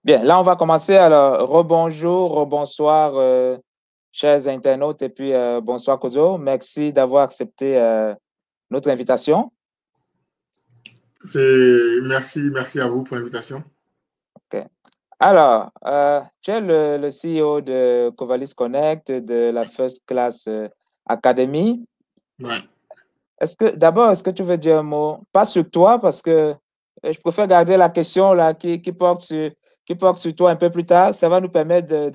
Bien, là, on va commencer. Alors, rebonjour, rebonsoir, chers internautes, et puis bonsoir, Kozo. Merci d'avoir accepté notre invitation. Merci à vous pour l'invitation. OK. Alors, tu es le CEO de Covalis Connect, de la First Class Academy. Ouais. D'abord, est-ce que tu veux dire un mot, pas sur toi, parce que je préfère garder la question là, qui porte sur toi un peu plus tard. Ça va nous permettre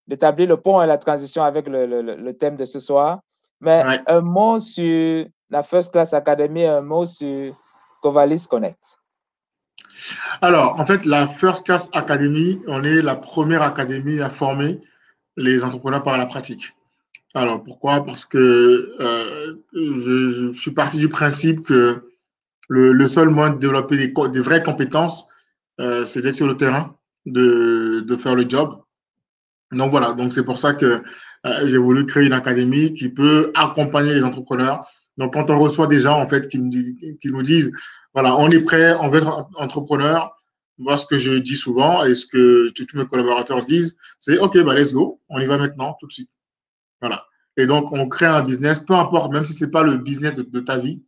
d'établir le pont et la transition avec le thème de ce soir. Mais Ouais. un mot sur la First Class Academy, un mot sur Covalis Connect. Alors, en fait, la First Class Academy, on est la première académie à former les entrepreneurs par la pratique. Alors, pourquoi? Parce que je suis parti du principe que le seul moyen de développer des vraies compétences, c'est d'être sur le terrain, de faire le job. Donc voilà, donc c'est pour ça que j'ai voulu créer une académie qui peut accompagner les entrepreneurs. Donc quand on reçoit des gens en fait qui nous disent, voilà, on est prêt, on veut être entrepreneur, moi ce que je dis souvent et ce que tous mes collaborateurs disent, c'est OK, bah let's go, on y va maintenant, tout de suite. Voilà. Et donc on crée un business, peu importe, même si c'est pas le business de ta vie,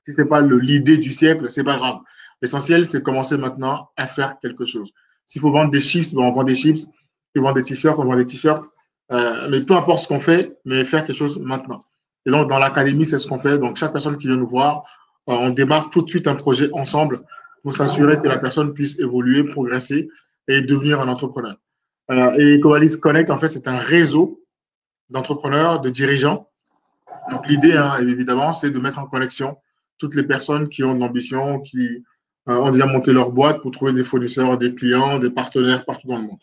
si c'est pas l'idée du siècle, c'est pas grave. L'essentiel, c'est commencer maintenant à faire quelque chose. S'il faut vendre des chips, ben on vend des chips. S'il faut vendre des t-shirts, on vend des t-shirts. Mais peu importe ce qu'on fait, mais faire quelque chose maintenant. Et donc, dans l'académie, c'est ce qu'on fait. Donc, chaque personne qui vient nous voir, on démarre tout de suite un projet ensemble pour s'assurer que la personne puisse évoluer, progresser et devenir un entrepreneur. Et Covalis Connect, en fait, c'est un réseau d'entrepreneurs, de dirigeants. Donc, l'idée, hein, évidemment, c'est de mettre en connexion toutes les personnes qui ont de l'ambition, qui ont déjà monté leur boîte pour trouver des fournisseurs, des clients, des partenaires partout dans le monde.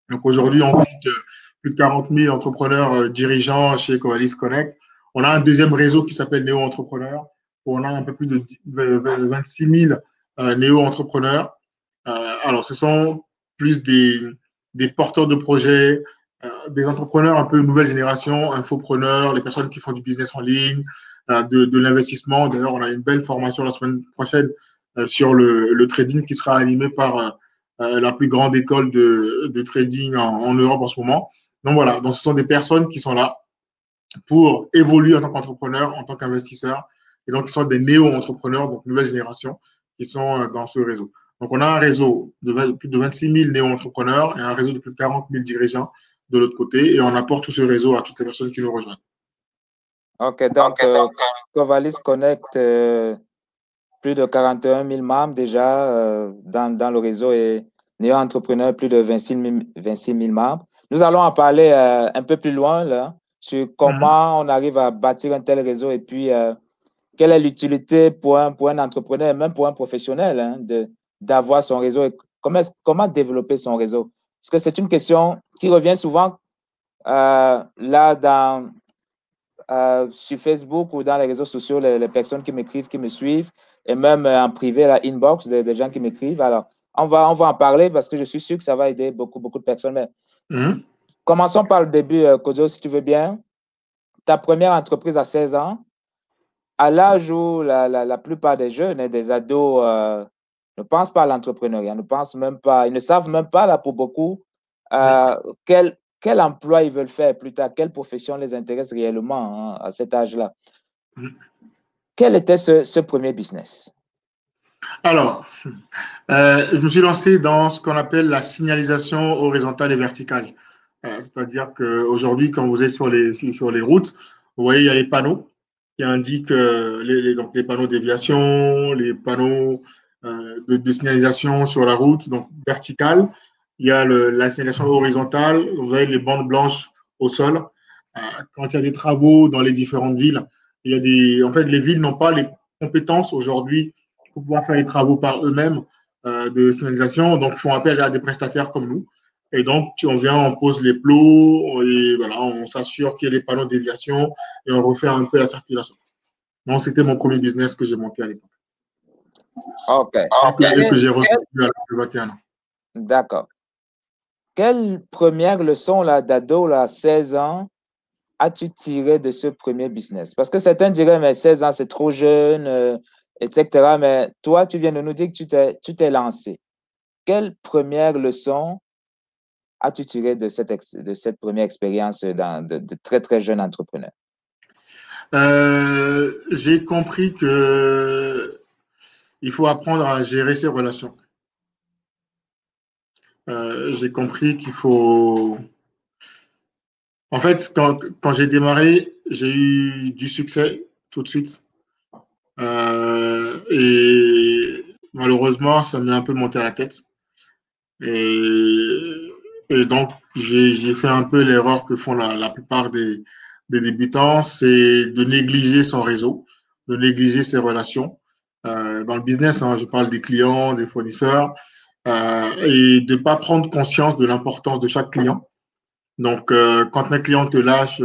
Donc aujourd'hui, on compte plus de 40 000 entrepreneurs dirigeants chez Covalis Connect. On a un deuxième réseau qui s'appelle Néo Entrepreneurs, où on a un peu plus de 26 000 néo-entrepreneurs. Alors, ce sont plus des porteurs de projets, des entrepreneurs un peu nouvelle génération, infopreneurs, les personnes qui font du business en ligne, de l'investissement. D'ailleurs, on a une belle formation la semaine prochaine sur le trading qui sera animée par la plus grande école de trading en Europe en ce moment. Donc voilà, donc ce sont des personnes qui sont là pour évoluer en tant qu'entrepreneur, en tant qu'investisseur, et donc qui sont des néo-entrepreneurs, donc nouvelle génération, qui sont dans ce réseau. Donc on a un réseau de plus de 26 000 néo-entrepreneurs et un réseau de plus de 40 000 dirigeants de l'autre côté, et on apporte tout ce réseau à toutes les personnes qui nous rejoignent. OK, donc Covalis Connect, plus de 41 000 membres déjà dans le réseau et Néo Entrepreneur, plus de 26 000 membres. Nous allons en parler un peu plus loin là, sur comment on arrive à bâtir un tel réseau et puis quelle est l'utilité pour un entrepreneur, même pour un professionnel, hein, d'avoir son réseau et comment développer son réseau. Parce que c'est une question qui revient souvent là sur Facebook ou dans les réseaux sociaux, les personnes qui m'écrivent, qui me suivent, et même en privé, la inbox des gens qui m'écrivent. Alors, on va en parler parce que je suis sûr que ça va aider beaucoup de personnes. Mais commençons par le début, Kozo, si tu veux bien. Ta première entreprise à 16 ans, à l'âge où la plupart des jeunes et des ados ne pensent pas à l'entrepreneuriat, ils ne savent même pas, là, pour beaucoup, quel emploi ils veulent faire plus tard, quelle profession les intéresse réellement à cet âge-là. Quel était ce premier business? Alors, je me suis lancé dans ce qu'on appelle la signalisation horizontale et verticale. C'est-à-dire qu'aujourd'hui, quand vous êtes sur les routes, vous voyez, il y a les panneaux qui indiquent donc les panneaux déviation, les panneaux de signalisation sur la route, donc verticale. Il y a la signalisation horizontale, vous avez les bandes blanches au sol. Quand il y a des travaux dans les différentes villes, en fait, les villes n'ont pas les compétences aujourd'hui pour pouvoir faire les travaux par eux-mêmes de signalisation, donc font appel à des prestataires comme nous. Et donc, on vient, on pose les plots, et voilà, on s'assure qu'il y a les panneaux de déviation et on refait un peu la circulation. Donc, c'était mon premier business que j'ai monté à l'époque. OK. Et que j'ai revendu à l'âge de 21 ans. D'accord. Quelle première leçon d'ado à 16 ans as-tu tiré de ce premier business? Parce que certains diraient, mais 16 ans, c'est trop jeune, etc. Mais toi, tu viens de nous dire que tu t'es lancé. quelle première leçon as-tu tiré de cette première expérience de très, très jeune entrepreneur? J'ai compris que il faut apprendre à gérer ses relations. J'ai compris qu'il faut... En fait, quand j'ai démarré, j'ai eu du succès tout de suite. Et malheureusement, ça m'est un peu monté à la tête. Et, et donc, j'ai fait un peu l'erreur que font la plupart des débutants, c'est de négliger son réseau, de négliger ses relations. Dans le business, hein, je parle des clients, des fournisseurs, et de ne pas prendre conscience de l'importance de chaque client. Donc, quand un client te lâche,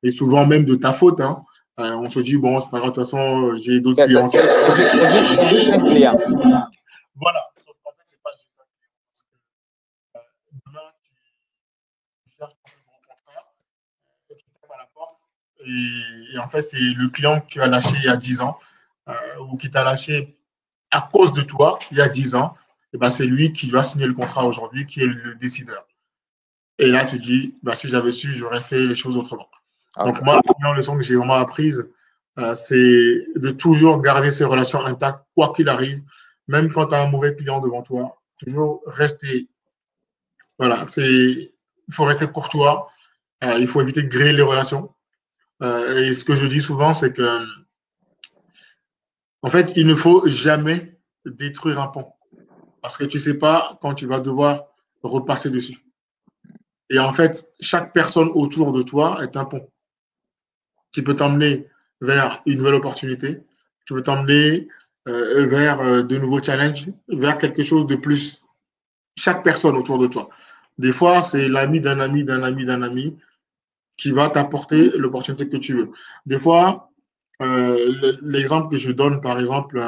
et souvent même de ta faute, hein, on se dit, bon, c'est pas grave, de toute façon, j'ai d'autres clients. C'est juste un client. Voilà, sauf qu'en fait, c'est pas juste un client. Parce que demain, tu cherches un gros contrat, et tu tapes à la porte, et en fait, c'est le client que tu as lâché il y a 10 ans, ou qui t'a lâché à cause de toi il y a 10 ans, et ben, c'est lui qui va signer le contrat aujourd'hui, qui est le décideur. Et là, tu dis, bah, si j'avais su, j'aurais fait les choses autrement. Okay. Donc, moi, la première leçon que j'ai vraiment apprise, c'est de toujours garder ses relations intactes, quoi qu'il arrive, même quand tu as un mauvais client devant toi, toujours rester. Voilà, il faut rester courtois, il faut éviter de griller les relations. Et ce que je dis souvent, c'est que, en fait, il ne faut jamais détruire un pont, parce que tu ne sais pas quand tu vas devoir repasser dessus. Et en fait, chaque personne autour de toi est un pont qui peut t'emmener vers une nouvelle opportunité, qui peut t'emmener vers de nouveaux challenges, vers quelque chose de plus. Chaque personne autour de toi. Des fois, c'est l'ami d'un ami, d'un ami, d'un ami qui va t'apporter l'opportunité que tu veux. Des fois, l'exemple que je donne, par exemple,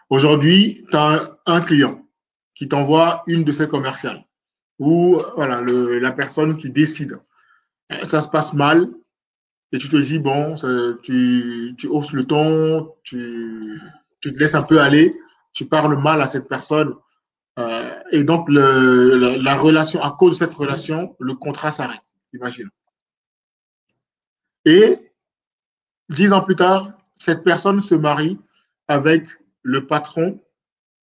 aujourd'hui, tu as un client qui t'envoie une de ses commerciales ou voilà, la personne qui décide. Ça se passe mal et tu te dis, bon, tu hausses le ton, tu te laisses un peu aller, tu parles mal à cette personne. Et donc, la relation, à cause de cette relation, le contrat s'arrête, imagine. Et 10 ans plus tard, cette personne se marie avec le patron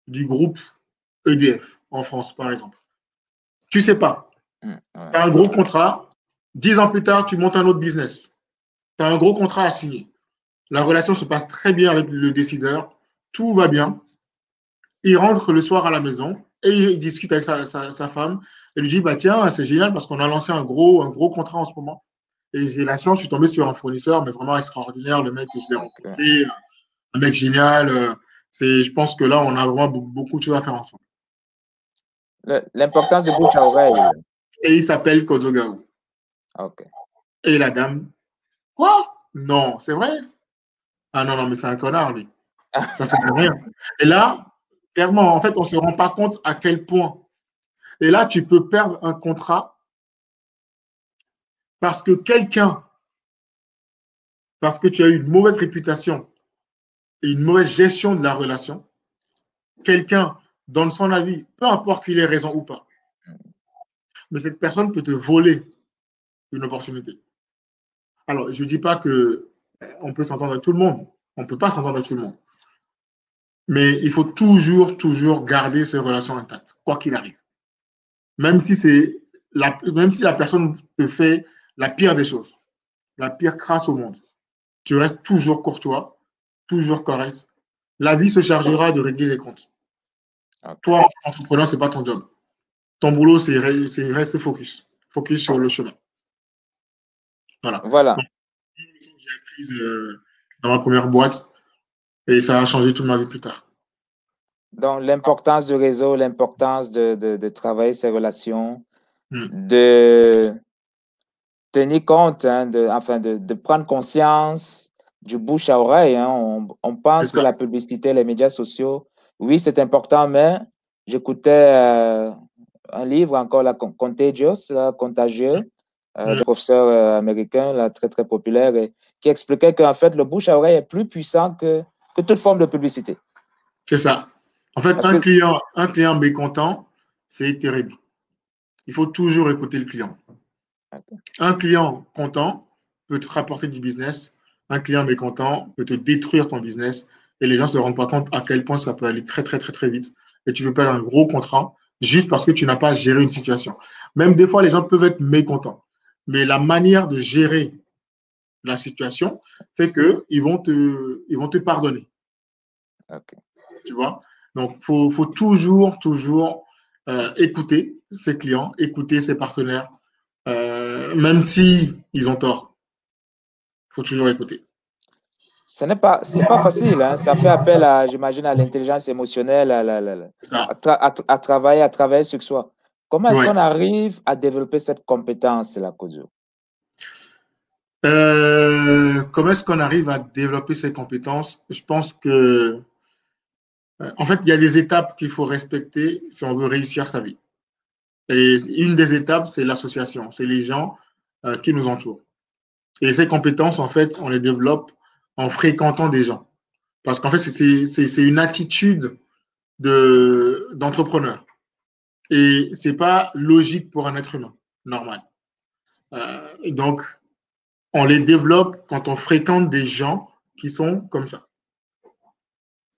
du groupe EDF en France, par exemple. Tu ne sais pas. Tu as un gros contrat. 10 ans plus tard, tu montes un autre business. Tu as un gros contrat à signer. La relation se passe très bien avec le décideur. Tout va bien. Il rentre le soir à la maison et il discute avec sa femme et lui dit, bah, tiens, c'est génial parce qu'on a lancé un gros contrat en ce moment. Et j'ai la chance, je suis tombé sur un fournisseur, mais vraiment extraordinaire, le mec que je l'ai rencontré, un mec génial. Je pense que là, on a vraiment beaucoup de choses à faire ensemble. L'importance de bouche à oreille. Et il s'appelle Kodogaou. Okay. Et la dame, quoi? Non, c'est vrai? Ah non, mais c'est un connard, lui. Ça sert à rien. Et là, clairement, en fait, on ne se rend pas compte à quel point. Et là, tu peux perdre un contrat parce que tu as eu une mauvaise réputation et une mauvaise gestion de la relation, quelqu'un donne son avis, peu importe qu'il ait raison ou pas, mais cette personne peut te voler une opportunité. Alors, je ne dis pas qu'on peut s'entendre avec tout le monde. On ne peut pas s'entendre avec tout le monde. Mais il faut toujours garder ses relations intactes, quoi qu'il arrive. Même si la personne te fait la pire des choses, la pire crasse au monde, tu restes toujours courtois, toujours correct. La vie se chargera de régler les comptes. Okay. Toi, entrepreneur, ce n'est pas ton job. Ton boulot, c'est rester focus. Focus sur le chemin. Voilà. Donc, j'ai appris dans ma première boîte et ça a changé toute ma vie plus tard. Donc, l'importance du réseau, l'importance de travailler ses relations, de tenir compte, hein, de prendre conscience du bouche à oreille. Hein. On pense que la publicité, les médias sociaux, oui, c'est important, mais j'écoutais un livre encore, la Contagious, Contagieux, de professeur américain, là, très, très populaire, et qui expliquait qu'en fait, le bouche à oreille est plus puissant que toute forme de publicité. C'est ça. En fait, Parce que, un client mécontent, c'est terrible. Il faut toujours écouter le client. Un client content peut te rapporter du business. Un client mécontent peut te détruire ton business. Et les gens ne se rendent pas compte à quel point ça peut aller très, très, très, très vite. Et tu peux perdre un gros contrat juste parce que tu n'as pas géré une situation. Même des fois, les gens peuvent être mécontents. Mais la manière de gérer la situation fait qu'ils vont te pardonner. ok. Tu vois? Donc, faut toujours, toujours écouter ses clients, écouter ses partenaires, même si ils ont tort. Il faut toujours écouter. C'est pas facile, hein. Ça fait appel à, j'imagine, à l'intelligence émotionnelle, C'est ça. à travailler sur soi. Comment est-ce Ouais. qu'on arrive à développer cette compétence, la Kodio? Comment est-ce qu'on arrive à développer ces compétences? Je pense que, en fait, il y a des étapes qu'il faut respecter si on veut réussir sa vie. Et une des étapes, c'est l'association, c'est les gens qui nous entourent. Et ces compétences, en fait, on les développe en fréquentant des gens. Parce qu'en fait, c'est une attitude d'entrepreneur. Et ce n'est pas logique pour un être humain normal. Donc, on les développe quand on fréquente des gens qui sont comme ça.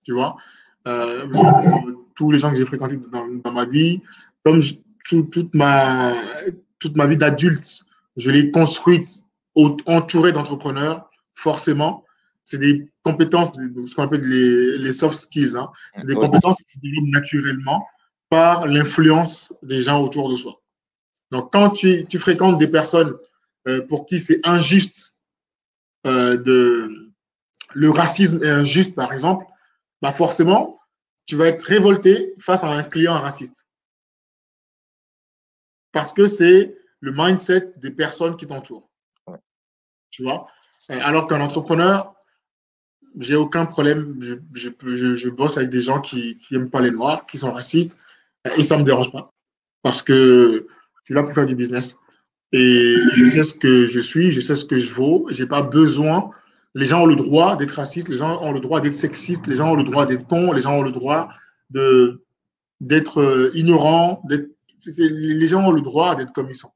Tu vois, Ok. tous les gens que j'ai fréquentés dans ma vie, comme toute ma vie d'adulte, je l'ai construite entourée d'entrepreneurs, forcément. C'est des compétences, ce qu'on appelle les soft skills. Hein. C'est des Oui. compétences qui se développent naturellement par l'influence des gens autour de soi. Donc, quand tu fréquentes des personnes pour qui c'est injuste, le racisme est injuste, par exemple, bah forcément, tu vas être révolté face à un client raciste. Parce que c'est le mindset des personnes qui t'entourent. Ouais. Tu vois? Alors qu'un entrepreneur, j'ai aucun problème. Je bosse avec des gens qui n'aiment pas les Noirs, qui sont racistes, et ça ne me dérange pas. Parce que c'est là pour faire du business. Et je sais ce que je suis, je sais ce que je vaux. Je n'ai pas besoin. Les gens ont le droit d'être racistes, les gens ont le droit d'être sexistes, les gens ont le droit d'être cons, les gens ont le droit d'être ignorants. Les gens ont le droit d'être comme ils sont.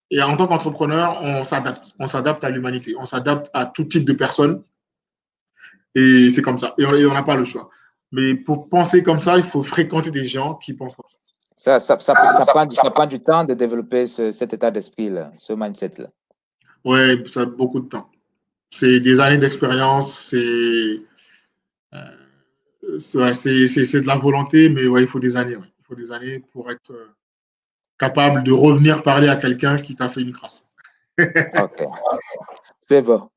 Et en tant qu'entrepreneur, on s'adapte. On s'adapte à l'humanité. On s'adapte à tout type de personnes. Et c'est comme ça. Et on n'a pas le choix. Mais pour penser comme ça, il faut fréquenter des gens qui pensent comme ça. Ça prend du temps de développer cet état d'esprit-là, ce mindset-là. Ouais, ça a beaucoup de temps. C'est des années d'expérience, c'est de la volonté, mais ouais, il faut des années. Ouais. Il faut des années pour être capable de revenir parler à quelqu'un qui t'a fait une crasse. OK, c'est bon.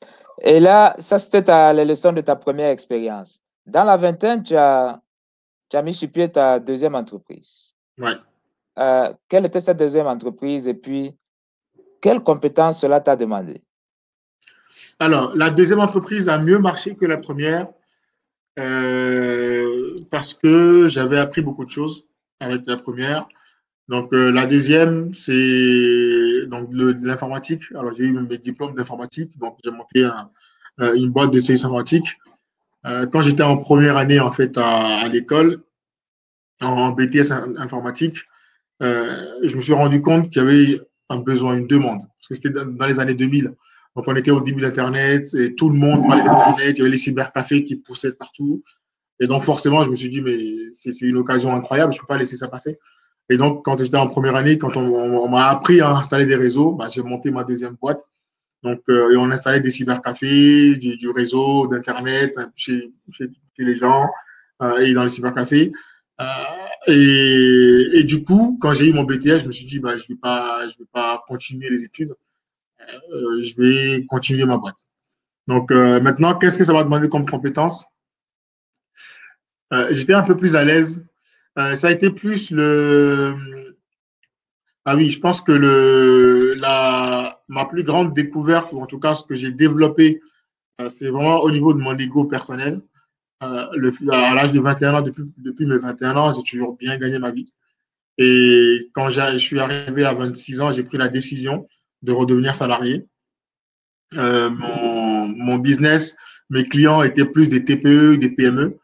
Et là, ça, c'était les leçons de ta première expérience. Dans la vingtaine, tu as mis sur pied ta deuxième entreprise. Ouais. Quelle était cette deuxième entreprise et puis quelles compétences cela t'a demandé? Alors, la deuxième entreprise a mieux marché que la première parce que j'avais appris beaucoup de choses avec la première. Donc, la deuxième, c'est donc l'informatique. Alors, j'ai eu mes diplômes d'informatique. Donc, j'ai monté une boîte de services informatiques. Quand j'étais en première année, en fait, à l'école, en BTS informatique, je me suis rendu compte qu'il y avait un besoin, une demande. Parce que c'était dans les années 2000. Donc, on était au début d'Internet et tout le monde parlait d'Internet. Il y avait les cybercafés qui poussaient partout. Et donc, forcément, je me suis dit, mais c'est une occasion incroyable, je ne peux pas laisser ça passer. Et donc, quand j'étais en première année, quand on m'a appris à installer des réseaux, bah, j'ai monté ma deuxième boîte. Donc, et on installait des cybercafés, du réseau, d'Internet chez les gens et dans les cybercafés. Et du coup, quand j'ai eu mon BTS, je me suis dit, bah, je vais pas continuer les études, je vais continuer ma boîte. Donc, maintenant, qu'est-ce que ça va demander comme compétence? J'étais un peu plus à l'aise. Ça a été plus le. Ah oui, je pense que ma plus grande découverte, ou en tout cas ce que j'ai développé, c'est vraiment au niveau de mon ego personnel. À l'âge de 21 ans, depuis mes 21 ans, j'ai toujours bien gagné ma vie. Et quand je suis arrivé à 26 ans, j'ai pris la décision de redevenir salarié. Mon business, mes clients étaient plus des TPE, des PME.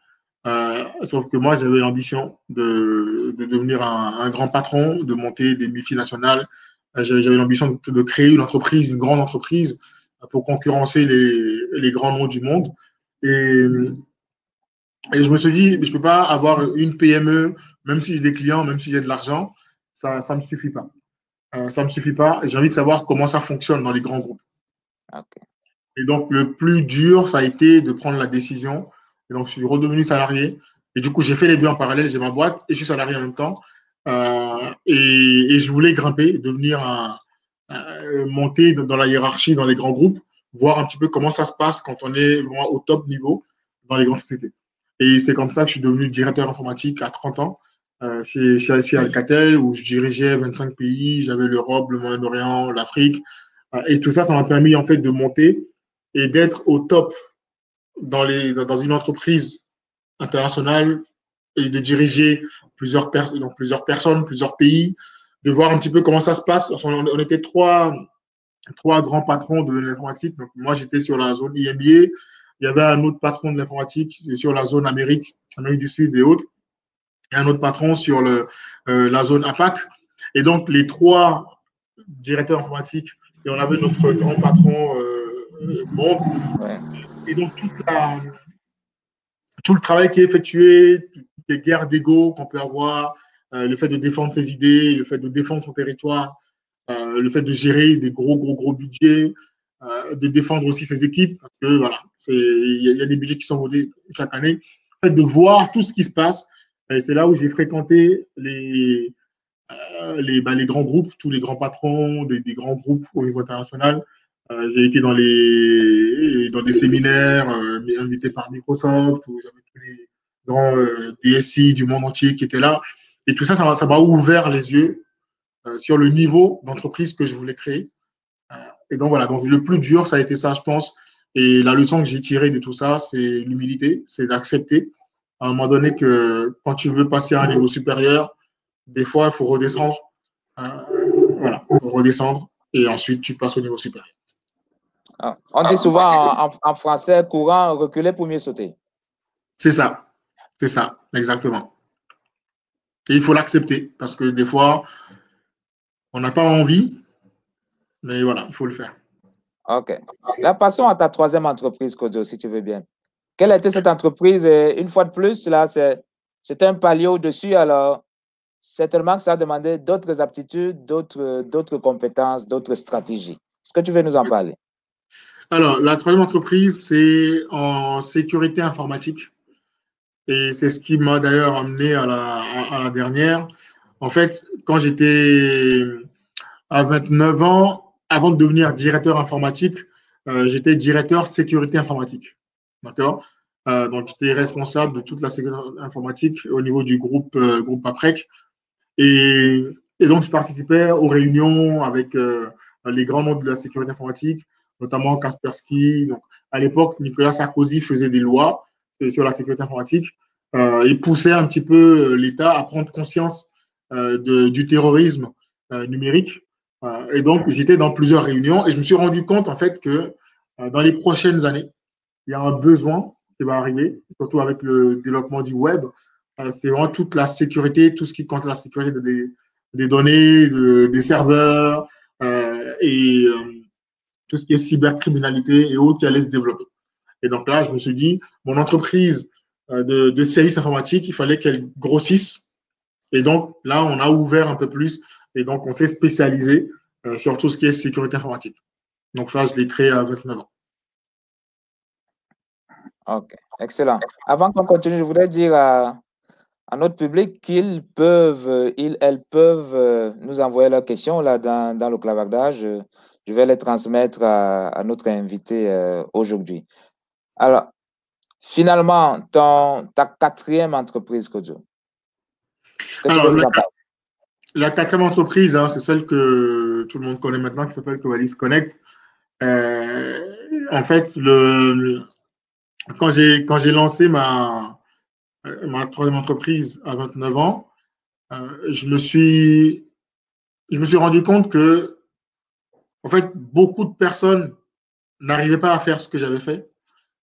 Sauf que moi, j'avais l'ambition de devenir un grand patron, de monter des multinationales. J'avais l'ambition de créer une entreprise, une grande entreprise, pour concurrencer les grands noms du monde. Et, et je me suis dit, je ne peux pas avoir une PME, même si j'ai des clients, même si j'ai de l'argent, ça ne me suffit pas. Ça ne me suffit pas. J'ai envie de savoir comment ça fonctionne dans les grands groupes. OK. Et donc, le plus dur, ça a été de prendre la décision. Et donc, je suis redevenu salarié. Et du coup, j'ai fait les deux en parallèle. J'ai ma boîte et je suis salarié en même temps. Et je voulais grimper, monter dans la hiérarchie, dans les grands groupes, voir un petit peu comment ça se passe quand on est vraiment au top niveau dans les grandes sociétés. Et c'est comme ça que je suis devenu directeur informatique à 30 ans chez Alcatel, où je dirigeais 25 pays. J'avais l'Europe, le Moyen-Orient, l'Afrique. Et tout ça, ça m'a permis en fait de monter et d'être au top dans une entreprise internationale et de diriger donc plusieurs personnes, plusieurs pays, de voir un petit peu comment ça se passe. On était trois grands patrons de l'informatique. Donc, moi, j'étais sur la zone IMIA. Il y avait un autre patron de l'informatique sur la zone Amérique du Sud et autres, et un autre patron sur la zone APAC. Et donc, les trois directeurs informatiques, et on avait notre grand patron monde. Ouais. Et donc, tout le travail qui est effectué, toutes les guerres d'ego qu'on peut avoir, le fait de défendre ses idées, le fait de défendre son territoire, le fait de gérer des gros budgets, de défendre aussi ses équipes, parce que voilà, il y a des budgets qui sont votés chaque année. En fait, de voir tout ce qui se passe, c'est là où j'ai fréquenté les grands groupes, tous les grands patrons des grands groupes au niveau international. J'ai été dans des séminaires invités par Microsoft, où j'avais tous les grands DSI du monde entier qui étaient là. Et tout ça, ça m'a ouvert les yeux sur le niveau d'entreprise que je voulais créer. Et donc voilà, donc le plus dur, ça a été ça, je pense. Et la leçon que j'ai tirée de tout ça, c'est l'humilité, c'est d'accepter à un moment donné que quand tu veux passer à un niveau supérieur, des fois, il faut redescendre. Voilà, il faut redescendre et ensuite tu passes au niveau supérieur. On dit souvent en français courant, reculer pour mieux sauter. C'est ça, exactement. Et il faut l'accepter parce que des fois, on n'a pas envie, mais voilà, il faut le faire. OK. Là, passons à ta troisième entreprise, Kojo, si tu veux bien. Quelle était cette entreprise? Une fois de plus, là, c'est un palier au-dessus. Alors, certainement que ça a demandé d'autres aptitudes, d'autres compétences, d'autres stratégies. Est-ce que tu veux nous en parler? Alors, la troisième entreprise, c'est en sécurité informatique. Et c'est ce qui m'a d'ailleurs amené à la dernière. En fait, quand j'étais à 29 ans, avant de devenir directeur informatique, j'étais directeur sécurité informatique. D'accord? Donc, j'étais responsable de toute la sécurité informatique au niveau du groupe APREC. Et, et donc, je participais aux réunions avec les grands noms de la sécurité informatique, notamment Kaspersky. Donc, à l'époque, Nicolas Sarkozy faisait des lois sur la sécurité informatique. Il poussait un petit peu l'État à prendre conscience du terrorisme numérique. Et donc, j'étais dans plusieurs réunions et je me suis rendu compte, en fait, que dans les prochaines années, il y a un besoin qui va arriver, surtout avec le développement du web. C'est vraiment toute la sécurité, tout ce qui compte la sécurité des données, des serveurs et tout ce qui est cybercriminalité et autres qui allait se développer. Et donc là, je me suis dit, mon entreprise de services informatiques, il fallait qu'elle grossisse. Et donc là, on a ouvert un peu plus et donc on s'est spécialisé sur tout ce qui est sécurité informatique. Donc ça, je l'ai créé à 29 ans. OK, excellent. Avant qu'on continue, je voudrais dire à notre public qu'ils peuvent, elles peuvent nous envoyer leurs questions là dans le clavardage. Je vais les transmettre à notre invité aujourd'hui. Alors, finalement, ta quatrième entreprise, Kojo. Est-ce que tu veux Alors, nous en parler? la quatrième entreprise, hein, c'est celle que tout le monde connaît maintenant, qui s'appelle Covalis Connect. En fait, quand j'ai lancé ma troisième entreprise à 29 ans, je me suis rendu compte que, en fait, beaucoup de personnes n'arrivaient pas à faire ce que j'avais fait.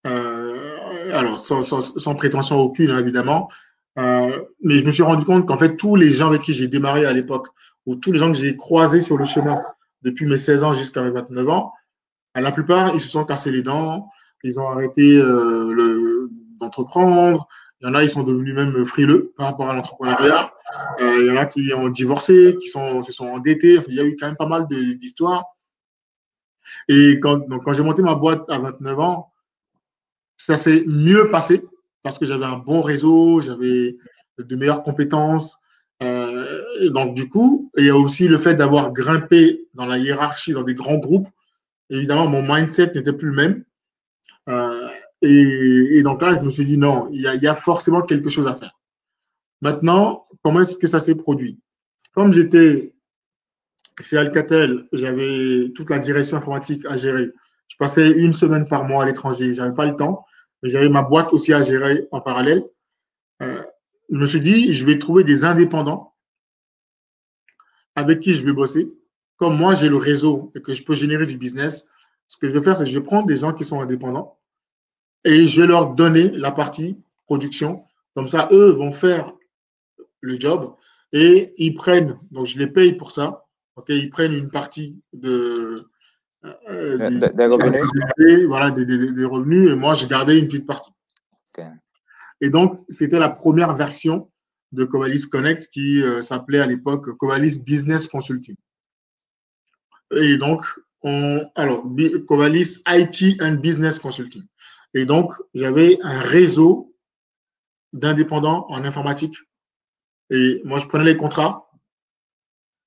Alors, sans prétention aucune, hein, évidemment, Mais je me suis rendu compte qu'en fait, tous les gens avec qui j'ai démarré à l'époque, ou tous les gens que j'ai croisés sur le chemin depuis mes 16 ans jusqu'à mes 29 ans, la plupart, ils se sont cassés les dents, ils ont arrêté d'entreprendre. Il y en a, ils sont devenus même frileux par rapport à l'entrepreneuriat. Il y en a qui ont divorcé, se sont endettés. Enfin, il y a eu quand même pas mal d'histoires. Et quand j'ai monté ma boîte à 29 ans, ça s'est mieux passé parce que j'avais un bon réseau, j'avais de meilleures compétences. Et donc, du coup, il y a aussi le fait d'avoir grimpé dans la hiérarchie, dans des grands groupes. Évidemment, mon mindset n'était plus le même. Et donc là, je me suis dit, non, il y a forcément quelque chose à faire. Maintenant, comment est-ce que ça s'est produit? Comme j'étais chez Alcatel, j'avais toute la direction informatique à gérer. Je passais une semaine par mois à l'étranger. Je n'avais pas le temps. Mais j'avais ma boîte aussi à gérer en parallèle. Je me suis dit, je vais trouver des indépendants avec qui je vais bosser. Comme moi, j'ai le réseau et que je peux générer du business, ce que je vais faire, c'est que je vais prendre des gens qui sont indépendants et je vais leur donner la partie production. Comme ça, eux vont faire le job et ils prennent, donc je les paye pour ça. Okay, ils prennent une partie des revenus. Voilà, des revenus, et moi, j'ai gardé une petite partie. Okay. Et donc, c'était la première version de Covalis Connect qui s'appelait à l'époque Covalis Business Consulting. Et donc, Covalis IT and Business Consulting. Et donc, j'avais un réseau d'indépendants en informatique. Et moi, je prenais les contrats.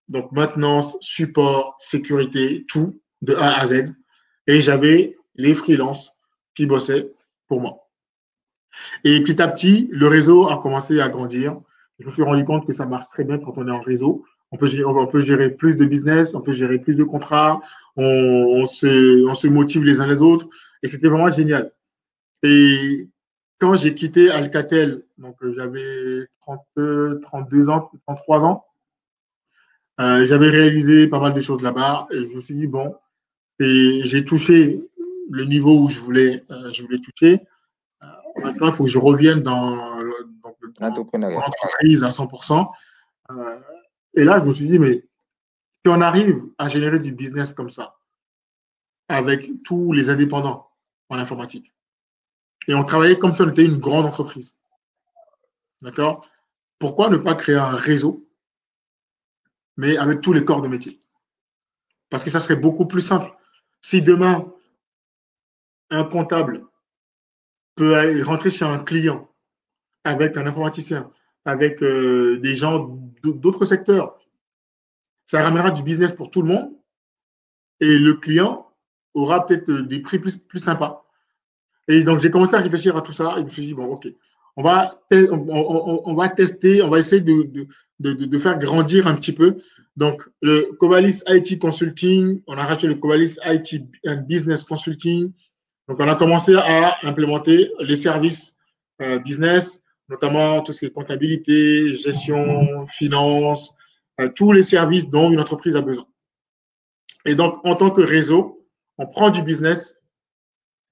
Donc, maintenance, support, sécurité, tout, de A à Z. Et j'avais les freelances qui bossaient pour moi. Et petit à petit, le réseau a commencé à grandir. Je me suis rendu compte que ça marche très bien quand on est en réseau. On peut gérer plus de business, on peut gérer plus de contrats, on se motive les uns les autres. Et c'était vraiment génial. Et quand j'ai quitté Alcatel, donc j'avais 32 ans, 33 ans, j'avais réalisé pas mal de choses là-bas. Et je me suis dit, bon, j'ai touché le niveau où je voulais toucher. Maintenant, il faut que je revienne dans l'entreprise à 100%. Et là, je me suis dit, mais si on arrive à générer du business comme ça, avec tous les indépendants en informatique, et on travaillait comme si on était une grande entreprise, d'accord? Pourquoi ne pas créer un réseau, mais avec tous les corps de métier? Parce que ça serait beaucoup plus simple. Si demain, un comptable peut aller rentrer chez un client avec un informaticien, avec des gens d'autres secteurs, ça ramènera du business pour tout le monde et le client aura peut-être des prix plus sympas. Et donc, j'ai commencé à réfléchir à tout ça et je me suis dit, bon, OK, on va tester, on va essayer de faire grandir un petit peu. Donc, le Covalis IT Consulting, on a racheté le Covalis IT and Business Consulting. Donc, on a commencé à implémenter les services business, notamment tout ce qui est comptabilité, gestion, finance, tous les services dont une entreprise a besoin. Et donc, en tant que réseau, on prend du business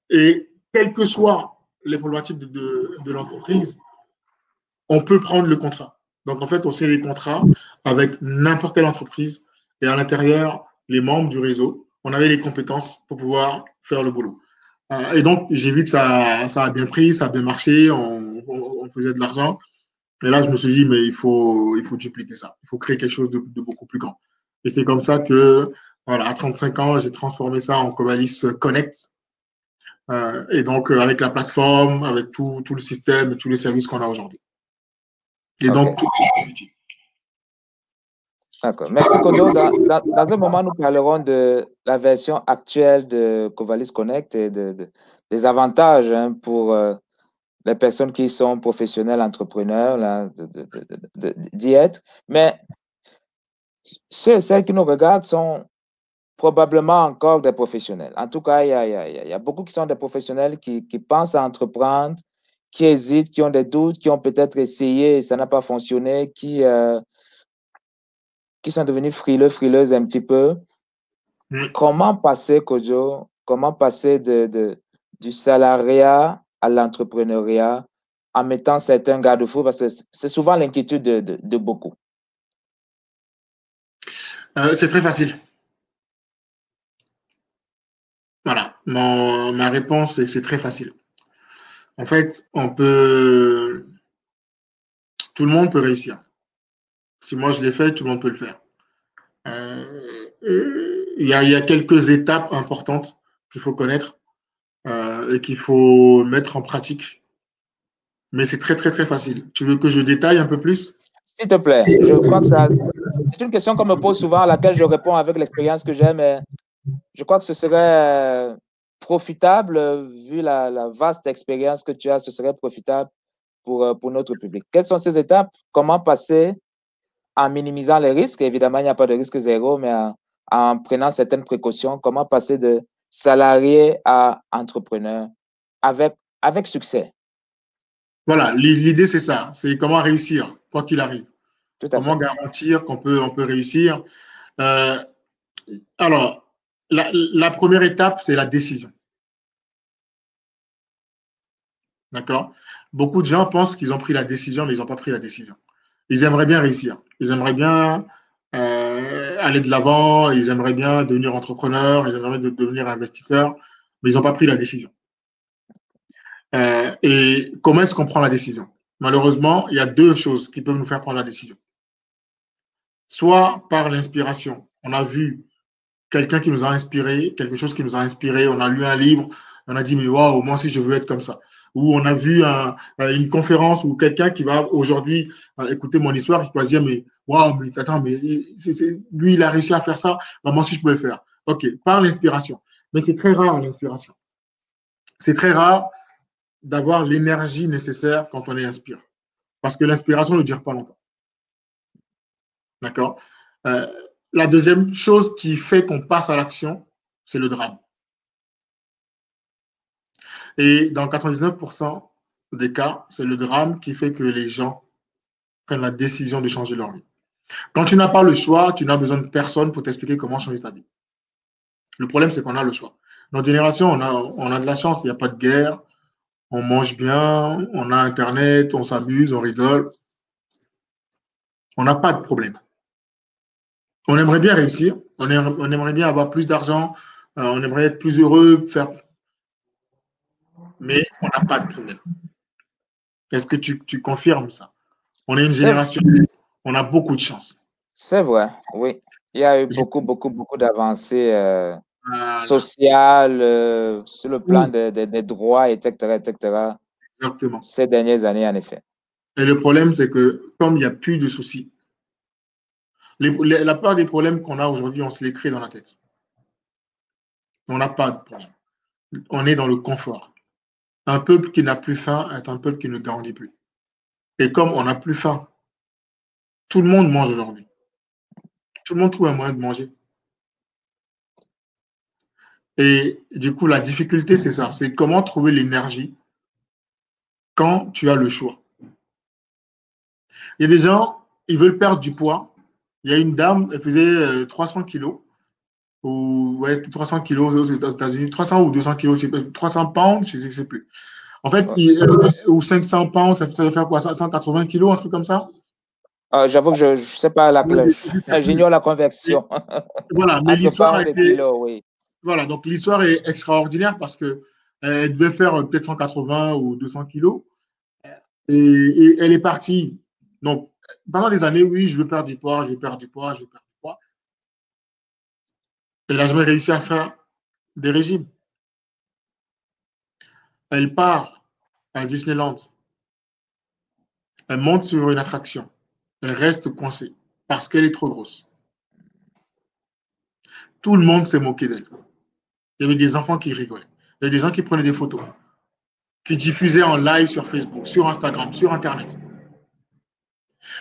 et quelles que soient les problématiques de l'entreprise, on peut prendre le contrat. Donc, en fait, on signe les contrats avec n'importe quelle entreprise et à l'intérieur, les membres du réseau, on avait les compétences pour pouvoir faire le boulot. Et donc, j'ai vu que ça a bien pris, ça a bien marché, on faisait de l'argent. Et là, je me suis dit, mais il faut dupliquer ça. Il faut créer quelque chose de beaucoup plus grand. Et c'est comme ça que, voilà, à 35 ans, j'ai transformé ça en Covalis Connect. Et donc, avec la plateforme, avec tout le système et tous les services qu'on a aujourd'hui. Et donc, D'accord. Merci, Kojo. Dans un moment, nous parlerons de la version actuelle de Covalis Connect et des avantages pour les personnes qui sont professionnels, entrepreneurs, d'y être. Mais celles qui nous regardent sont probablement encore des professionnels. En tout cas, il y a beaucoup qui sont des professionnels qui pensent à entreprendre, qui hésitent, qui ont des doutes, qui ont peut-être essayé et ça n'a pas fonctionné, qui sont devenus frileuses un petit peu. Comment passer, Kojo, du salariat à l'entrepreneuriat en mettant certains garde-fous? Parce que c'est souvent l'inquiétude de beaucoup. C'est très facile. Voilà, ma réponse, c'est que c'est très facile. En fait, tout le monde peut réussir. Si moi je l'ai fait, tout le monde peut le faire. Il y a quelques étapes importantes qu'il faut connaître et qu'il faut mettre en pratique. Mais c'est très, très, très facile. Tu veux que je détaille un peu plus? S'il te plaît, je crois que c'est une question qu'on me pose souvent, à laquelle je réponds avec l'expérience que j'ai, mais je crois que ce serait profitable, vu la vaste expérience que tu as, ce serait profitable pour notre public. Quelles sont ces étapes? Comment passer en minimisant les risques? Évidemment, il n'y a pas de risque zéro, mais en prenant certaines précautions, comment passer de salarié à entrepreneur avec succès? Voilà, l'idée, c'est ça. C'est comment réussir, quoi qu'il arrive. Tout à Comment fait. garantir on peut réussir. Euh, alors, la première étape, c'est la décision. D'accord? Beaucoup de gens pensent qu'ils ont pris la décision, mais ils n'ont pas pris la décision. Ils aimeraient bien réussir. Ils aimeraient bien aller de l'avant. Ils aimeraient bien devenir entrepreneurs. Ils aimeraient bien devenir investisseurs, mais ils n'ont pas pris la décision. Et comment est-ce qu'on prend la décision? Malheureusement, il y a deux choses qui peuvent nous faire prendre la décision. Soit par l'inspiration. On a vu quelqu'un qui nous a inspiré, quelque chose qui nous a inspiré, on a lu un livre, on a dit, mais waouh, moi aussi je veux être comme ça. Ou on a vu une conférence ou quelqu'un qui va aujourd'hui écouter mon histoire, qui va se dire, mais waouh, mais attends, mais lui, il a réussi à faire ça, ben, moi aussi je peux le faire. OK, par l'inspiration. Mais c'est très rare l'inspiration. C'est très rare d'avoir l'énergie nécessaire quand on est inspiré. Parce que l'inspiration ne dure pas longtemps. D'accord? euh, La deuxième chose qui fait qu'on passe à l'action, c'est le drame. Et dans 99% des cas, c'est le drame qui fait que les gens prennent la décision de changer leur vie. Quand tu n'as pas le choix, tu n'as besoin de personne pour t'expliquer comment changer ta vie. Le problème, c'est qu'on a le choix. Notre génération, on a de la chance, il n'y a pas de guerre, on mange bien, on a Internet, on s'amuse, on rigole. On n'a pas de problème. On aimerait bien réussir, on aimerait bien avoir plus d'argent, on aimerait être plus heureux, mais on n'a pas de problème. Est-ce que tu confirmes ça? On est une C'est génération, on a beaucoup de chance. c'est vrai, oui. Il y a eu beaucoup, beaucoup, beaucoup d'avancées Voilà. sociales, sur le plan Tout, des droits, etc., etc., exactement. ces dernières années, en effet. Et le problème, c'est que comme il n'y a plus de soucis, la plupart des problèmes qu'on a aujourd'hui, on se les crée dans la tête. On n'a pas de problème. On est dans le confort. Un peuple qui n'a plus faim est un peuple qui ne grandit plus. Et comme on n'a plus faim, tout le monde mange aujourd'hui. Tout le monde trouve un moyen de manger. Et du coup, la difficulté, c'est ça. C'est comment trouver l'énergie quand tu as le choix. Il y a des gens, ils veulent perdre du poids. Il y a une dame, elle faisait 300 kilos, ou ouais, 300 kilos aux États-Unis, 300 ou 200 kilos, 300 pounds, je ne sais plus. En fait, Ouais. ou 500 pounds, ça veut faire quoi, 180 kilos, un truc comme ça? J'avoue que je ne sais pas Ouais, je sais plus. j'ignore la Et conversion voilà, mais entre l'histoire a pounds et été, kilos, oui. voilà, donc l'histoire est extraordinaire parce que elle devait faire peut-être 180 ou 200 kilos et elle est partie. Donc, pendant des années, oui, je veux perdre du poids, je veux perdre du poids, je veux perdre du poids. Elle n'a jamais réussi à faire des régimes. Elle part à Disneyland, elle monte sur une attraction, elle reste coincée parce qu'elle est trop grosse. Tout le monde s'est moqué d'elle. Il y avait des enfants qui rigolaient. Il y avait des gens qui prenaient des photos, qui diffusaient en live sur Facebook, sur Instagram, sur Internet.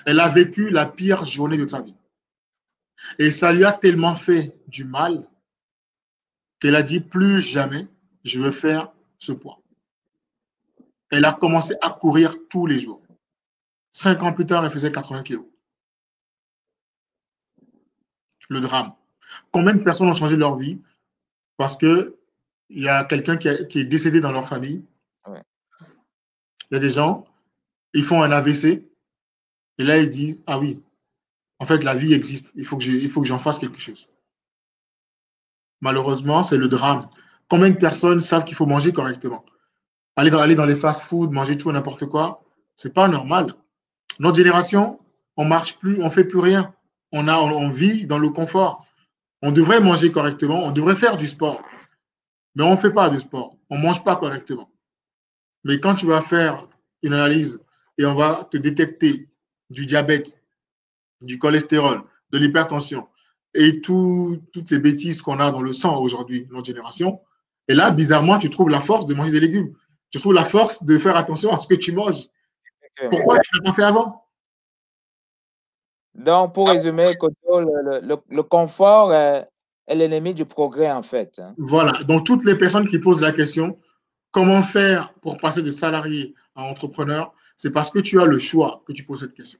Elle a vécu la pire journée de sa vie. Et ça lui a tellement fait du mal qu'elle a dit plus jamais je veux faire ce poids. Elle a commencé à courir tous les jours. 5 ans plus tard, elle faisait 80 kilos. Le drame. Combien de personnes ont changé leur vie parce qu'il y a quelqu'un qui est décédé dans leur famille? Ouais. Il y a des gens, ils font un AVC, et là, ils disent, ah oui, en fait, la vie existe, il faut que j'en fasse quelque chose. Malheureusement, c'est le drame. Combien de personnes savent qu'il faut manger correctement? Aller dans les fast-foods, manger tout et n'importe quoi, c'est pas normal. Notre génération, on marche plus, on fait plus rien. On vit dans le confort. On devrait manger correctement, on devrait faire du sport. Mais on ne fait pas de sport, on ne mange pas correctement. Mais quand tu vas faire une analyse et on va te détecter du diabète, du cholestérol, de l'hypertension et toutes les bêtises qu'on a dans le sang aujourd'hui, notre génération, et là, bizarrement, tu trouves la force de manger des légumes. Tu trouves la force de faire attention à ce que tu manges. Pourquoi tu ne l'as pas fait avant? Donc, pour résumer, Koto, le confort est l'ennemi du progrès, en fait. Voilà. Donc, toutes les personnes qui posent la question, comment faire pour passer de salarié à entrepreneur, c'est parce que tu as le choix que tu poses cette question.